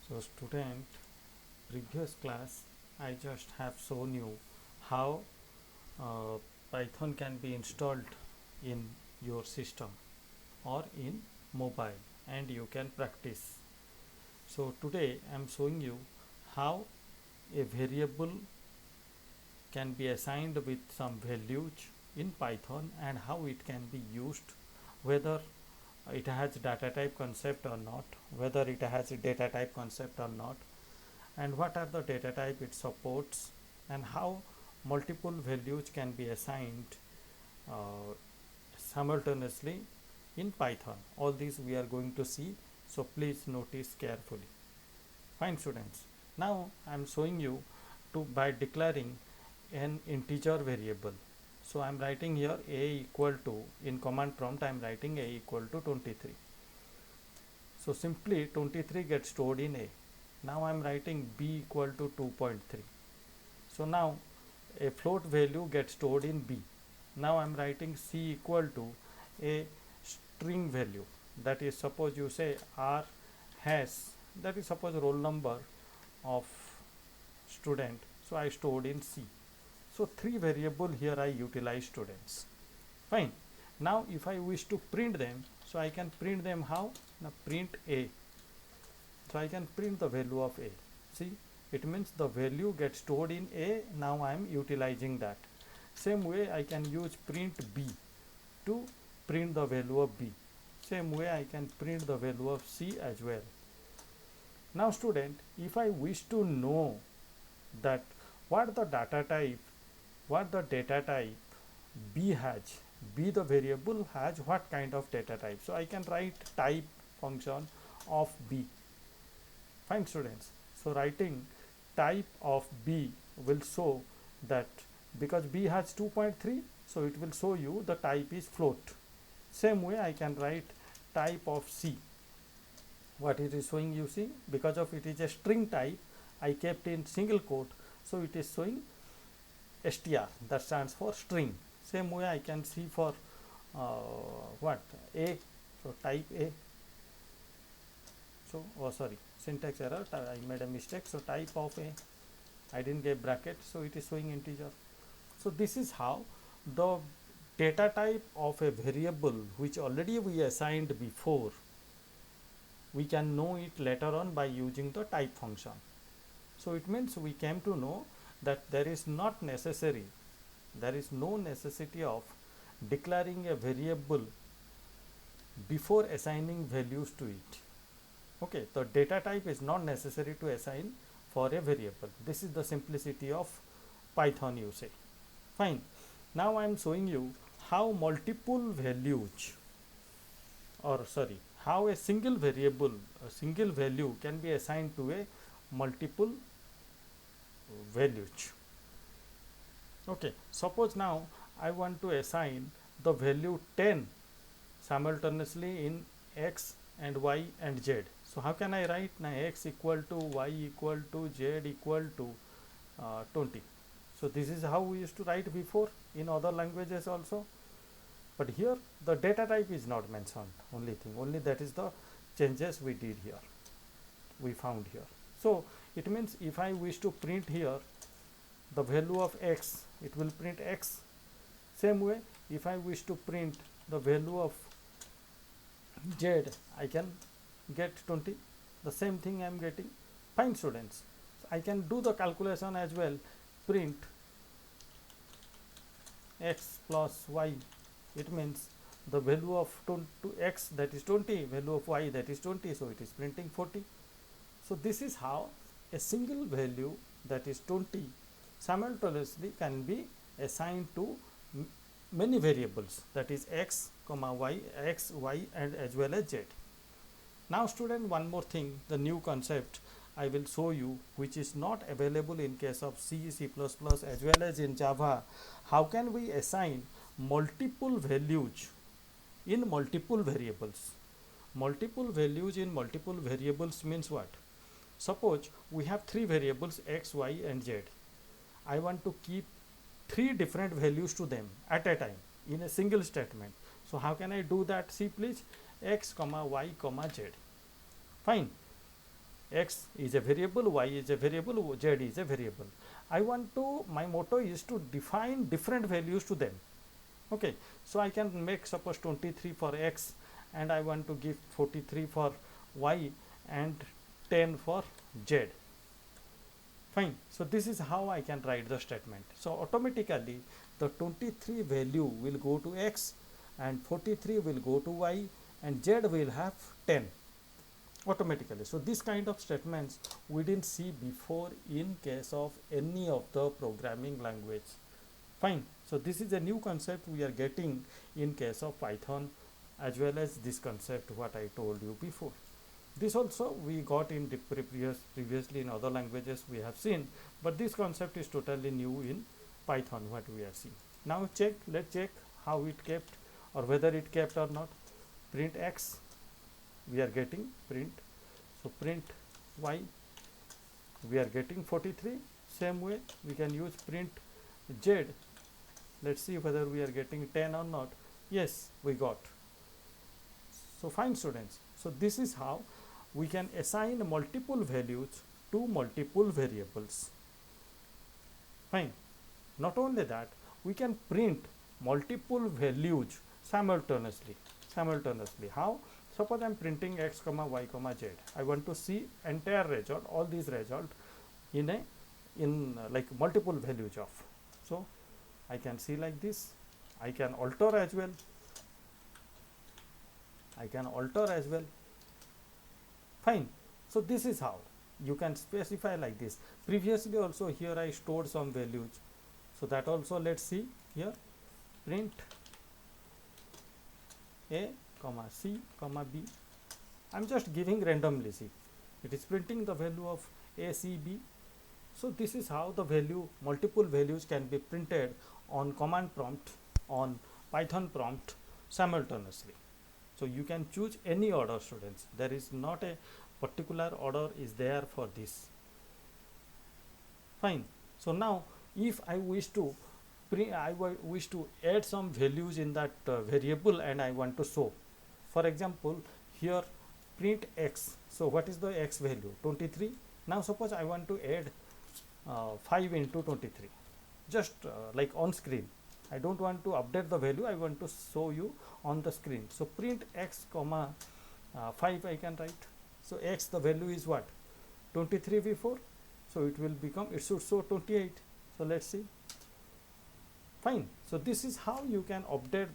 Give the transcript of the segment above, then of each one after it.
So student, previous class I just have shown you how Python can be installed in your system or in mobile and you can practice. So today I am showing you how a variable can be assigned with some values in Python and how it can be used, whether it has data type concept or not, whether it has a data type concept or not, and what are the data type it supports, and how multiple values can be assigned uh, simultaneously in Python. All these we are going to see, so please notice carefully. Fine students, now I am showing you to by declaring an integer variable. So I am writing here a equal to, in command prompt I am writing a equal to 23. So simply 23 gets stored in a. Now I am writing b equal to 2.3. So now a float value gets stored in b. Now I am writing c equal to a string value, that is, suppose you say r hash, that is suppose roll number of student, so I stored in c. So three variable here I utilize, students. Fine. Now if I wish to print them, so I can print them how? Now print a. So I can print the value of a. See, it means the value gets stored in a. Now I am utilizing that. Same way I can use print b to print the value of b. Same way I can print the value of c as well. Now student, if I wish to know that what the data type, what the data type b has, b the variable has what kind of data type, so I can write type function of b. Fine students, so writing type of b will show that because b has 2.3, so it will show you the type is float. Same way I can write type of c. What it is showing, you see, because of it is a string type, I kept in single quote, so it is showing str, that stands for string. Same way I can see for what a, so type a. So sorry, syntax error, I made a mistake. So type of a, I didn't get bracket, so it is showing integer. So this is how the data type of a variable which already we assigned before, we can know it later on by using the type function. So it means we came to know that there is no necessity of declaring a variable before assigning values to it. Okay, the data type is not necessary to assign for a variable. This is the simplicity of Python, you say. Fine. Now I am showing you how multiple values, or sorry, how a single variable, a single value can be assigned to a multiple values. Okay, suppose now I want to assign the value 10 simultaneously in x and y and z. So how can I write? Now x equal to y equal to z equal to 20. So this is how we used to write before in other languages also, but here the data type is not mentioned. Only that is the changes we did here, we found here. So it means if I wish to print here the value of x, it will print x. Same way if I wish to print the value of z, I can get 20. The same thing I am getting. Fine students, I can do the calculation as well. Print x plus y, it means the value of x, that is 20, value of y, that is 20, so it is printing 40. So this is how a single value, that is 20, simultaneously can be assigned to many variables, that is x, y, and as well as z. Now student, one more thing, the new concept I will show you, which is not available in case of C, C++ as well as in Java. How can we assign multiple values in multiple variables? Multiple values in multiple variables means what? Suppose we have three variables x, y and z. I want to keep three different values to them at a time in a single statement. So how can I do that? See please, x, y, z. Fine. x is a variable, y is a variable, z is a variable. I want to, my motto is to define different values to them. Okay, so I can make suppose 23 for x, and I want to give 43 for y and 10 for z. Fine. So this is how I can write the statement. So automatically the 23 value will go to x and 43 will go to y and z will have 10 automatically. So this kind of statements we didn't see before in case of any of the programming language. Fine. So this is a new concept we are getting in case of Python, as well as this concept what I told you before. This also we got in the previously in other languages we have seen, but this concept is totally new in Python what we are seeing. Now let's check how it kept or whether it kept or not. Print x, we are getting print. So print y, we are getting 43. Same way we can use print z. Let's see whether we are getting 10 or not. Yes, we got. So fine, students. So this is how we can assign multiple values to multiple variables. Fine. Not only that, we can print multiple values simultaneously. How? Suppose I am printing x comma y comma z. I want to see entire result, all these result in like multiple values of. So I can see like this. I can alter as well. Fine. So this is how you can specify like this. Previously also here I stored some values. So that also let's see here. Print a comma c comma b. I'm just giving randomly, see. It is printing the value of a, c, b. So this is how the value, multiple values can be printed on command prompt, on Python prompt simultaneously. So you can choose any order, students. There is not a particular order is there for this. Fine. So now if I wish to add some values in that variable and I want to show. For example, here print x. So what is the x value? 23. Now suppose I want to add 5 into 23. Just like on screen. I don't want to update the value, I want to show you on the screen. So print x comma 5 I can write. So x, the value is what? 23 before. So it will become, it should show 28. So let's see. Fine. So this is how you can update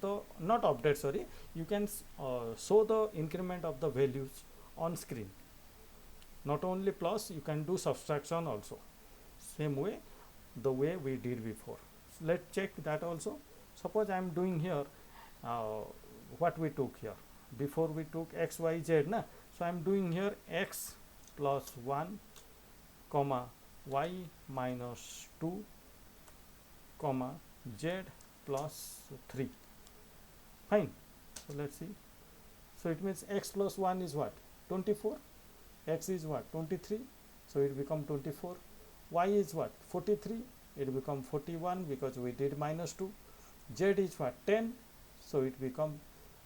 you can show the increment of the values on screen. Not only plus, you can do subtraction also. Same way, the way we did before. So let's check that also. Suppose I am doing here what we took here. Before we took x, y, z. Na? So I am doing here x plus 1 comma y minus 2 comma z plus 3. Fine. So let's see. So it means x plus 1 is what? 24. X is what? 23. So it become 24. Y is what? 43. It become 41 because we did minus 2. Z is what? 10. So it become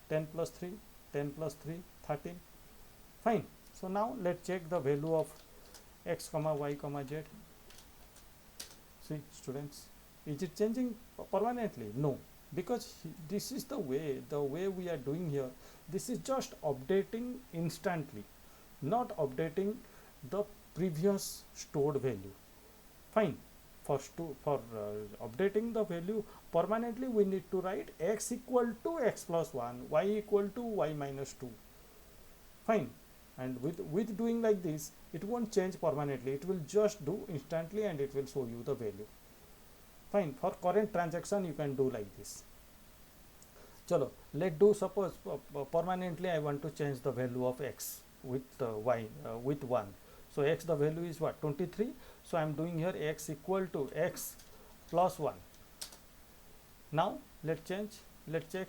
10 plus 3. 10 plus 3, 13. Fine. So now let's check the value of x comma y comma z. See, students, is it changing permanently? No, because this is the way we are doing here. This is just updating instantly, not updating the previous stored value. Fine. For updating the value permanently, we need to write x equal to x plus 1, y equal to y minus 2. Fine. And with doing like this, it won't change permanently. It will just do instantly and it will show you the value. Fine. For current transaction, you can do like this. Chalo, let's do suppose permanently I want to change the value of x with y with 1. So x, the value is what? 23. So I am doing here x equal to x plus 1. Now let's check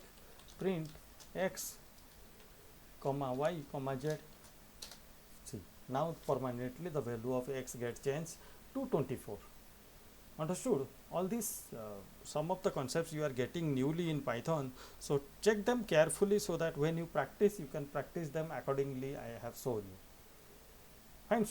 print x comma y comma z. See, now permanently the value of x gets changed to 24. Understood? All these some of the concepts you are getting newly in Python. So check them carefully so that when you practice, you can practice them accordingly I have shown you. Fine.